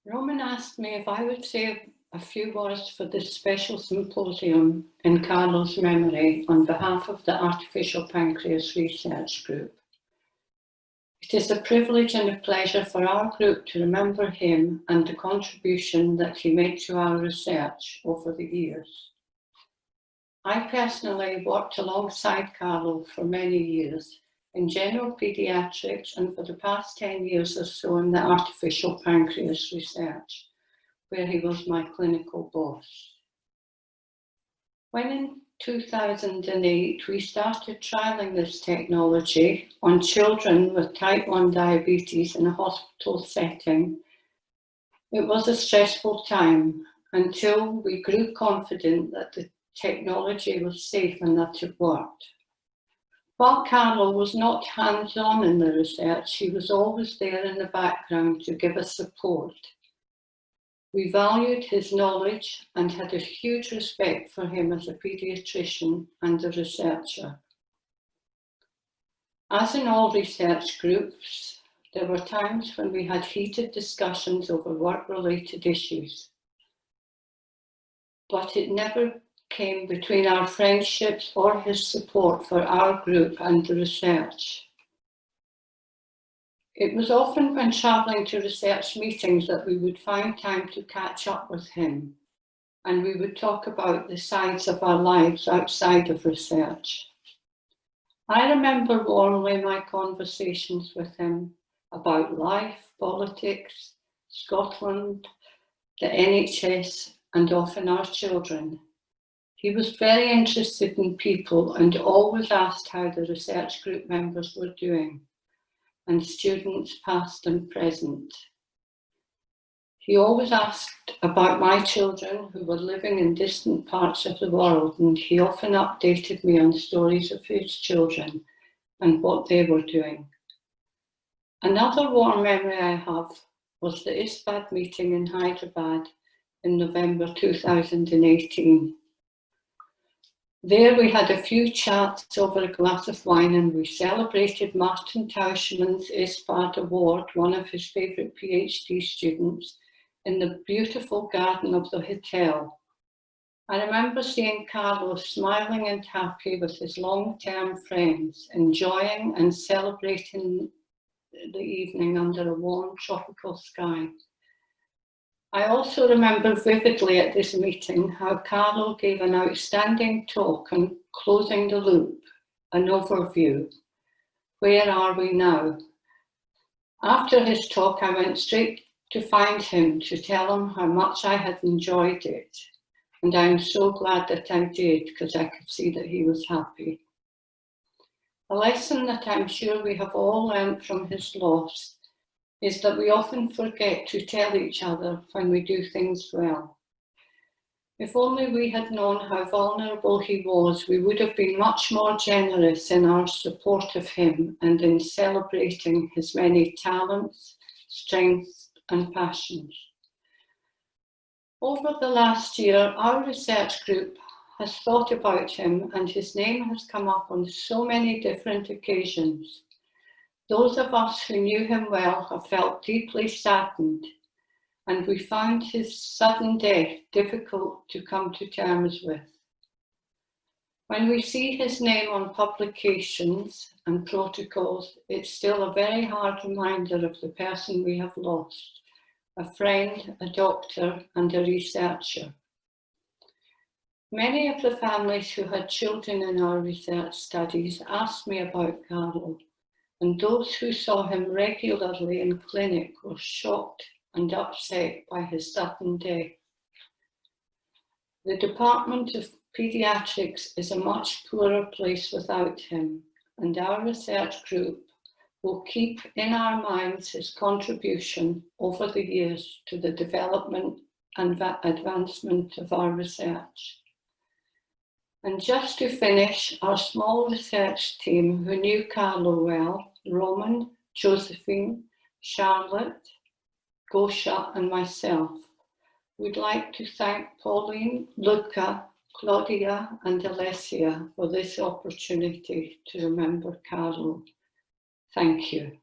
Roman asked me if I would say a few words for this special symposium in Carlo's memory on behalf of the Artificial Pancreas Research Group. It is a privilege and a pleasure for our group to remember him and the contribution that he made to our research over the years. I personally worked alongside Carlo for many years in general paediatrics and for the past 10 years or so in the artificial pancreas research, where he was my clinical boss. When in 2008 we started trialling this technology on children with type 1 diabetes in a hospital setting, it was a stressful time until we grew confident that the technology was safe and that it worked. While Carlo was not hands-on in the research, he was always there in the background to give us support. We valued his knowledge and had a huge respect for him as a paediatrician and a researcher. As in all research groups, there were times when we had heated discussions over work-related issues, but it never came between our friendships or his support for our group and the research. It was often when travelling to research meetings that we would find time to catch up with him, and we would talk about the sides of our lives outside of research. I remember warmly my conversations with him about life, politics, Scotland, the NHS, and often our children. He was very interested in people and always asked how the research group members were doing, and students past and present. He always asked about my children who were living in distant parts of the world, and he often updated me on stories of his children and what they were doing. Another warm memory I have was the ISPAD meeting in Hyderabad in November 2018. There we had a few chats over a glass of wine and we celebrated Martin Tauschmann's ISPAD Award, one of his favourite PhD students, in the beautiful garden of the hotel. I remember seeing Carlo smiling and happy with his long-term friends, enjoying and celebrating the evening under a warm tropical sky. I also remember vividly at this meeting how Carlo gave an outstanding talk on closing the loop, an overview. Where are we now? After his talk, I went straight to find him to tell him how much I had enjoyed it. And I'm so glad that I did, because I could see that he was happy. A lesson that I'm sure we have all learned from his loss is that we often forget to tell each other when we do things well. If only we had known how vulnerable he was, we would have been much more generous in our support of him and in celebrating his many talents, strengths, and passions. Over the last year, our research group has thought about him, and his name has come up on so many different occasions. Those of us who knew him well have felt deeply saddened, and we found his sudden death difficult to come to terms with. When we see his name on publications and protocols, it's still a very hard reminder of the person we have lost, a friend, a doctor, and a researcher. Many of the families who had children in our research studies asked me about Carlo, and those who saw him regularly in clinic were shocked and upset by his sudden death. The Department of Paediatrics is a much poorer place without him, and our research group will keep in our minds his contribution over the years to the development and advancement of our research. And just to finish, our small research team who knew Carlo well, Roman, Josephine, Charlotte, Gosha and myself, would like to thank Pauline, Luca, Claudia and Alessia for this opportunity to remember Carlo. Thank you.